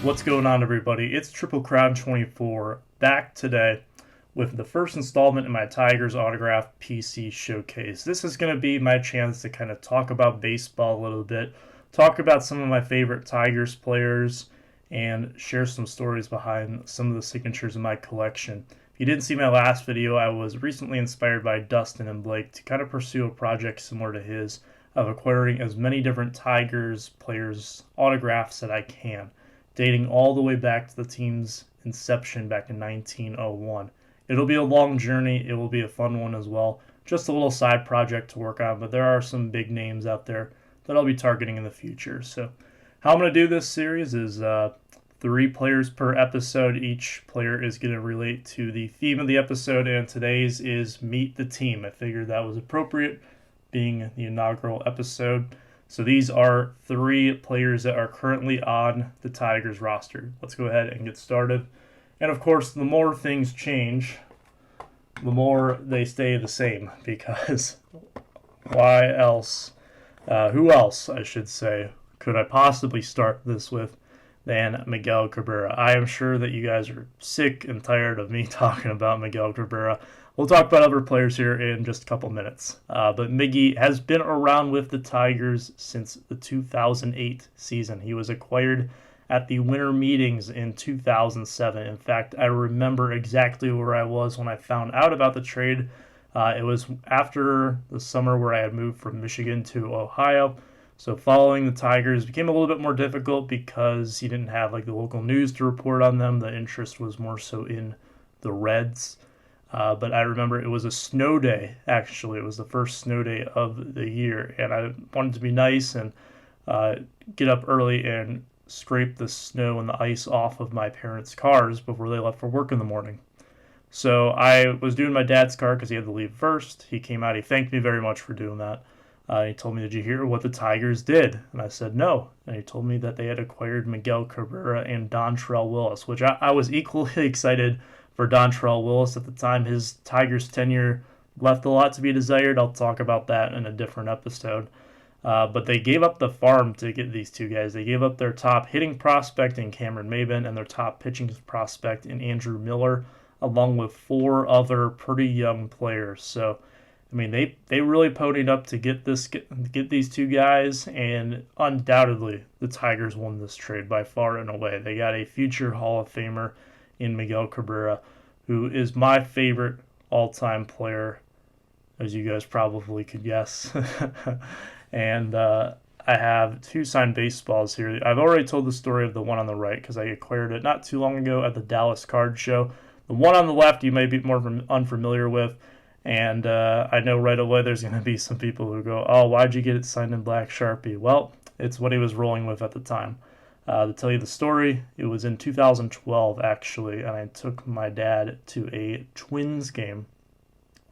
What's going on, everybody? It's Triple Crown 24 back today with the first installment in my Tigers autograph PC showcase. This is going to be my chance to kind of talk about baseball a little bit, talk about some of my favorite Tigers players, and share some stories behind some of the signatures in my collection. If you didn't see my last video, I was recently inspired by Dustin and Blake to kind of pursue a project similar to his of acquiring as many different Tigers players' autographs that I can, dating all the way back to the team's inception back in 1901. It'll be a long journey. It will be a fun one as well. Just a little side project to work on, but there are some big names out there that I'll be targeting in the future. So how I'm going to do this series is 3 players per episode. Each player is going to relate to the theme of the episode, and today's is Meet the Team. I figured that was appropriate, being the inaugural episode. So these are 3 players that are currently on the Tigers roster. Let's go ahead and get started. And of course, the more things change, the more they stay the same, because why else, who else, I should say, could I possibly start this with than Miguel Cabrera? I am sure that you guys are sick and tired of me talking about Miguel Cabrera. We'll talk about other players here in just a couple minutes. But Miggy has been around with the Tigers since the 2008 season. He was acquired at the winter meetings in 2007. In fact, I remember exactly where I was when I found out about the trade. It was after the summer where I had moved from Michigan to Ohio. So following the Tigers became a little bit more difficult because he didn't have like the local news to report on them. The interest was more so in the Reds. But I remember it was a snow day, actually. It was the first snow day of the year, and I wanted to be nice and get up early and scrape the snow and the ice off of my parents' cars before they left for work in the morning. So I was doing my dad's car because he had to leave first. He came out. He thanked me very much for doing that. He told me, "Did you hear what the Tigers did?" And I said, "No." And he told me that they had acquired Miguel Cabrera and Dontrelle Willis, which I was equally excited for Dontrelle Willis at the time. His Tigers tenure left a lot to be desired. I'll talk about that in a different episode. But they gave up the farm to get these 2 guys. They gave up their top hitting prospect in Cameron Maybin and their top pitching prospect in Andrew Miller, along with 4 other pretty young players. So, I mean, they really ponied up to get these 2 guys, and undoubtedly the Tigers won this trade by far and away. They got a future Hall of Famer in Miguel Cabrera, who is my favorite all-time player, as you guys probably could guess. And I have 2 signed baseballs here. I've already told the story of the one on the right because I acquired it not too long ago at the Dallas Card Show. The one on the left you may be more unfamiliar with, and I know right away there's going to be some people who go, "Oh, why'd you get it signed in black Sharpie?" Well, it's what he was rolling with at the time. To tell you the story, it was in 2012, actually, and I took my dad to a Twins game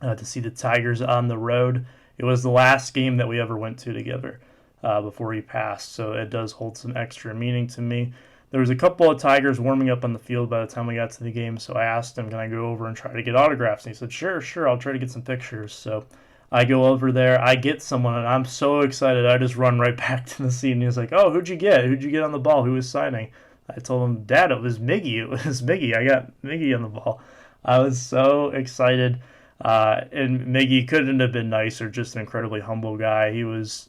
to see the Tigers on the road. It was the last game that we ever went to together before he passed, so it does hold some extra meaning to me. There was a couple of Tigers warming up on the field by the time we got to the game, so I asked him, "Can I go over and try to get autographs?" And he said, Sure, I'll try to get some pictures." So I go over there, I get someone, and I'm so excited. I just run right back to the seat, and he's like, "Oh, who'd you get? Who'd you get on the ball? Who was signing?" I told him, "Dad, it was Miggy. It was Miggy. I got Miggy on the ball." I was so excited, and Miggy couldn't have been nicer, just an incredibly humble guy. It was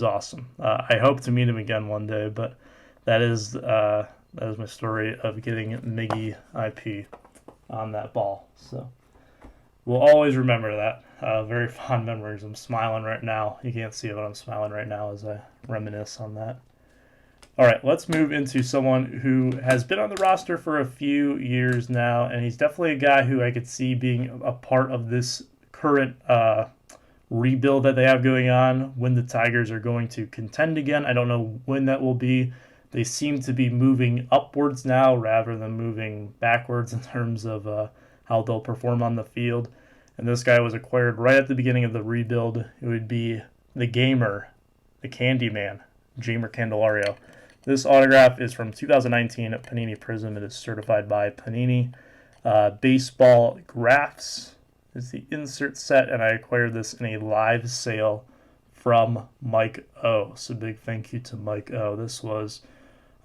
awesome. I hope to meet him again one day, but that is my story of getting Miggy IP on that ball. So we'll always remember that. Very fond memories. I'm smiling right now. You can't see it, but I'm smiling right now as I reminisce on that. All right, let's move into someone who has been on the roster for a few years now, and he's definitely a guy who I could see being a part of this current rebuild that they have going on when the Tigers are going to contend again. I don't know when that will be. They seem to be moving upwards now rather than moving backwards in terms of how they'll perform on the field. And this guy was acquired right at the beginning of the rebuild. It would be the gamer, the Candyman, Jeimer Candelario. This autograph is from 2019 at Panini Prism. It is certified by Panini. Baseball Graphs is the insert set, and I acquired this in a live sale from Mike O. So big thank you to Mike O. This was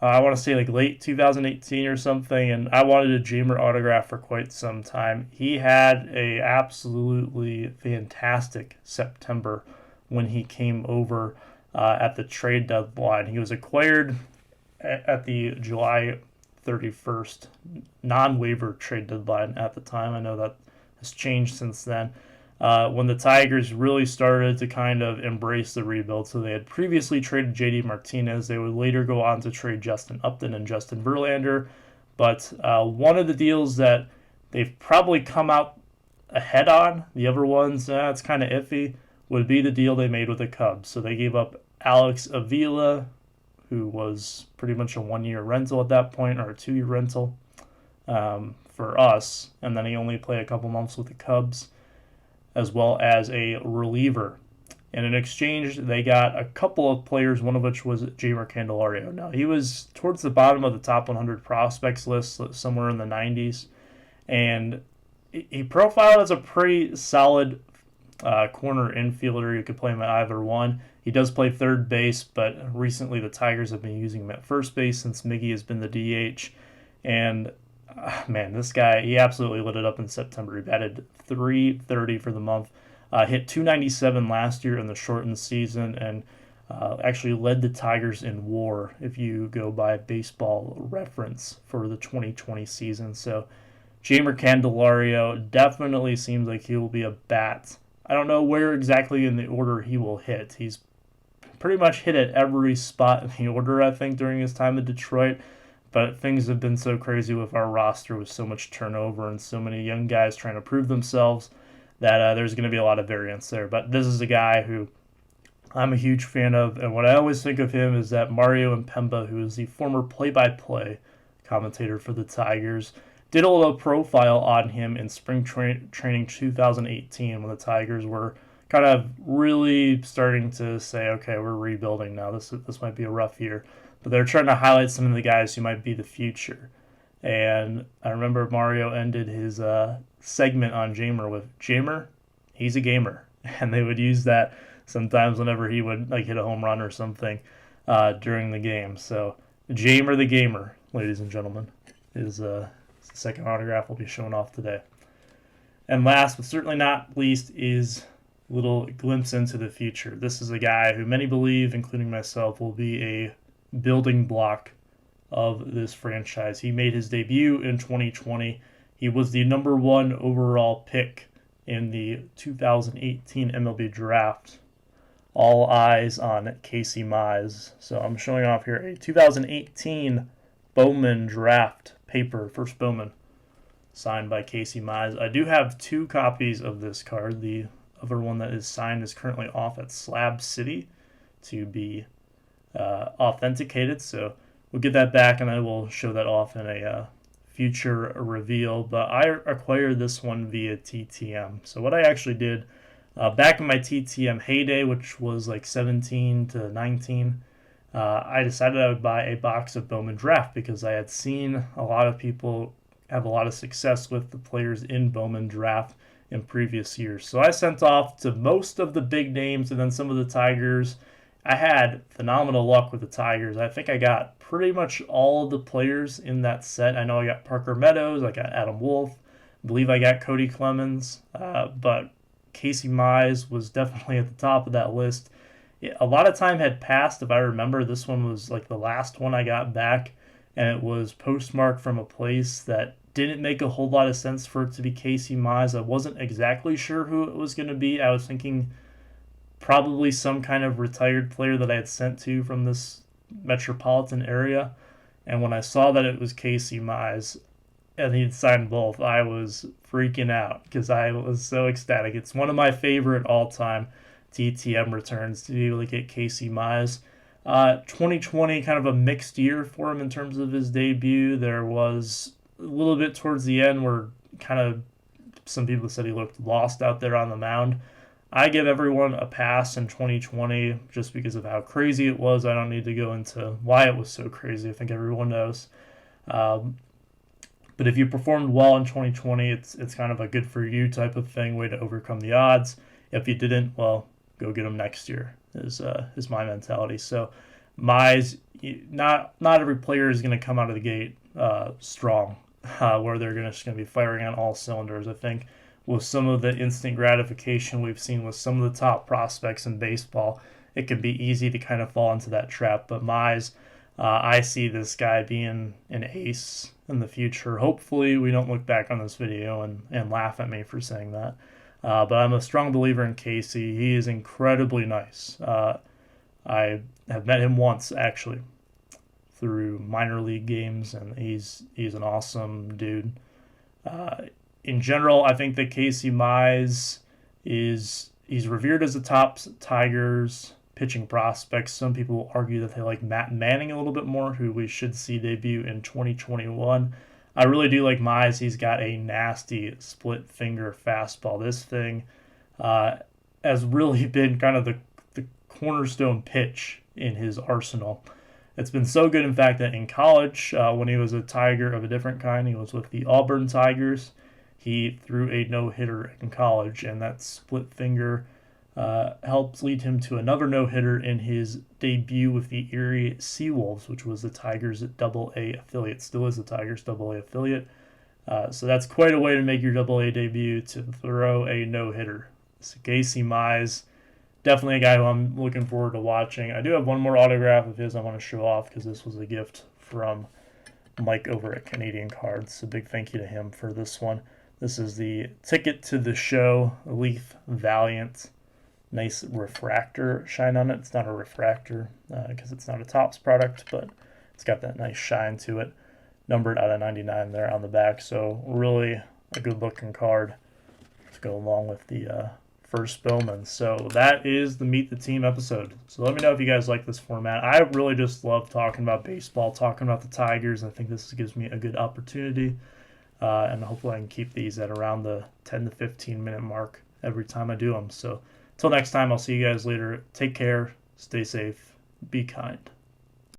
I want to say like late 2018 or something, and I wanted a Jamer autograph for quite some time. He had a absolutely fantastic September when he came over at the trade deadline. He was acquired at the July 31st non-waiver trade deadline at the time. I know that has changed since then. When the Tigers really started to kind of embrace the rebuild. So they had previously traded JD Martinez. They would later go on to trade Justin Upton and Justin Verlander. But one of the deals that they've probably come out ahead on, the other ones, it's kind of iffy, would be the deal they made with the Cubs. So they gave up Alex Avila, who was pretty much a 1-year rental at that point, or a 2-year rental for us. And then he only played a couple months with the Cubs, as well as a reliever. And in exchange, they got a couple of players, one of which was Jeimer Candelario. Now, he was towards the bottom of the top 100 prospects list, somewhere in the 90s, and he profiled as a pretty solid corner infielder. You could play him at either one. He does play third base, but recently the Tigers have been using him at first base since Miggy has been the DH. And man, this guy, he absolutely lit it up in September. He batted .330 for the month, hit .297 last year in the shortened season, and actually led the Tigers in WAR if you go by Baseball Reference for the 2020 season. So Jeimer Candelario definitely seems like he will be a bat. I don't know where exactly in the order he will hit. He's pretty much hit at every spot in the order, I think, during his time in Detroit. But things have been so crazy with our roster with so much turnover and so many young guys trying to prove themselves that there's going to be a lot of variance there. But this is a guy who I'm a huge fan of. And what I always think of him is that Mario Impemba, who is the former play-by-play commentator for the Tigers, did a little profile on him in spring training 2018 when the Tigers were kind of really starting to say, okay, we're rebuilding now. This might be a rough year. But they're trying to highlight some of the guys who might be the future. And I remember Mario ended his segment on Jeimer with, Jeimer, he's a gamer. And they would use that sometimes whenever he would like hit a home run or something during the game. So Jeimer the gamer, ladies and gentlemen, is the second autograph we'll be showing off today. And last but certainly not least is a little glimpse into the future. This is a guy who many believe, including myself, will be a building block of this franchise. He made his debut in 2020. He was the number 1 overall pick in the 2018 MLB draft. All eyes on Casey Mize. So I'm showing off here a 2018 Bowman draft paper, first Bowman, signed by Casey Mize. I do have 2 copies of this card. The other one that is signed is currently off at Slab City to be authenticated, so we'll get that back and I will show that off in a future reveal. But I acquired this one via TTM. So what I actually did back in my TTM heyday, which was like 17 to 19, I decided I would buy a box of Bowman Draft because I had seen a lot of people have a lot of success with the players in Bowman Draft in previous years. So I sent off to most of the big names and then some of the Tigers. I had phenomenal luck with the Tigers. I think I got pretty much all of the players in that set. I know I got Parker Meadows, I got Adam Wolf, I believe I got Cody Clemens, but Casey Mize was definitely at the top of that list. A lot of time had passed. If I remember, this one was like the last one I got back, and it was postmarked from a place that didn't make a whole lot of sense for it to be Casey Mize. I wasn't exactly sure who it was going to be. I was thinking probably some kind of retired player that I had sent to from this metropolitan area. And when I saw that it was Casey Mize and he'd signed both, I was freaking out because I was so ecstatic. It's one of my favorite all-time TTM returns to be able to get Casey Mize. 2020, kind of a mixed year for him in terms of his debut. There was a little bit towards the end where kind of some people said he looked lost out there on the mound. I give everyone a pass in 2020 just because of how crazy it was. I don't need to go into why it was so crazy. I think everyone knows. But if you performed well in 2020, it's kind of a good for you type of thing, way to overcome the odds. If you didn't, well, go get them next year is my mentality. So Mize, not every player is going to come out of the gate strong, where they're just going to be firing on all cylinders. I think with some of the instant gratification we've seen with some of the top prospects in baseball, it can be easy to kind of fall into that trap. But Mize, I see this guy being an ace in the future. Hopefully, we don't look back on this video and laugh at me for saying that. But I'm a strong believer in Casey. He is incredibly nice. I have met him once, actually, through minor league games, and he's an awesome dude. In general, I think that Casey Mize he's revered as a top Tigers pitching prospect. Some people argue that they like Matt Manning a little bit more, who we should see debut in 2021. I really do like Mize. He's got a nasty split finger fastball. This thing has really been kind of the cornerstone pitch in his arsenal. It's been so good, in fact, that in college, when he was a Tiger of a different kind, he was with the Auburn Tigers. He threw a no-hitter in college, and that split finger helped lead him to another no-hitter in his debut with the Erie Seawolves, which was the Tigers' AA affiliate. Still is the Tigers' AA affiliate. So that's quite a way to make your AA debut, to throw a no-hitter. So Casey Mize, definitely a guy who I'm looking forward to watching. I do have one more autograph of his I want to show off because this was a gift from Mike over at Canadian Cards. So big thank you to him for this one. This is the ticket to the show, Leaf Valiant. Nice refractor shine on it. It's not a refractor because it's not a Topps product, but it's got that nice shine to it. Numbered out of 99 there on the back. So really a good looking card to go along with the first Bowman. So that is the Meet the Team episode. So let me know if you guys like this format. I really just love talking about baseball, talking about the Tigers. I think this gives me a good opportunity. And hopefully I can keep these at around the 10 to 15 minute mark every time I do them. So until next time, I'll see you guys later. Take care, stay safe, be kind.